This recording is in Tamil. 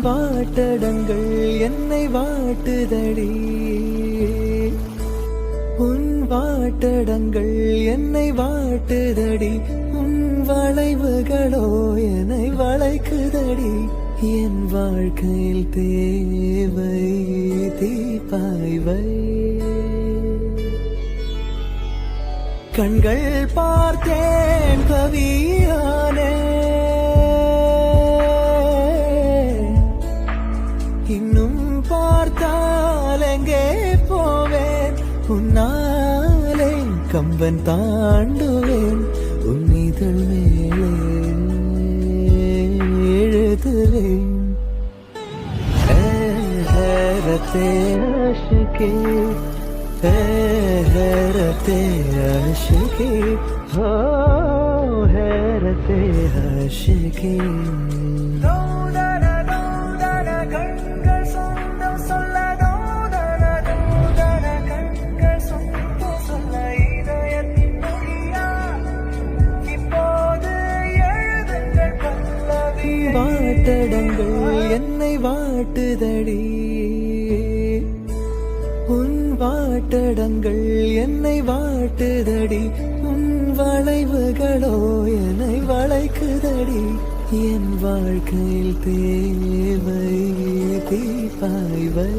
வாட்டடங்கள் என்னை வாட்டுதடி, உன் வாட்டடங்கள் என்னை வாட்டுதடி, உன் வளைவுகளோ என்னை வளைக்குதடி. என் வாழ்க்கையில் தேவை தீபாய்வை, கண்கள் பார்த்தேன் கவியானே, இன்னும் பார்த்தால் எங்கே போவேன், உன்னாலே கம்பன் தாண்டுவேன், உன் இதழ் மேலே எழுதுவேன். ஹேரத்தே ஆஷிகே, ஹேரத்தே ஆஷிகே, ஹோ ஹேரத்தே ஆஷிகே. வாட்டடங்கள் என்னை வாட்டுதடி, உன் வாட்டடங்கள் என்னை வாட்டுதடி, உன் வளைவுகளோ என்னை வளைக்குதடி. என் வாழ்க்கையில் தேவை தீபாய்வை.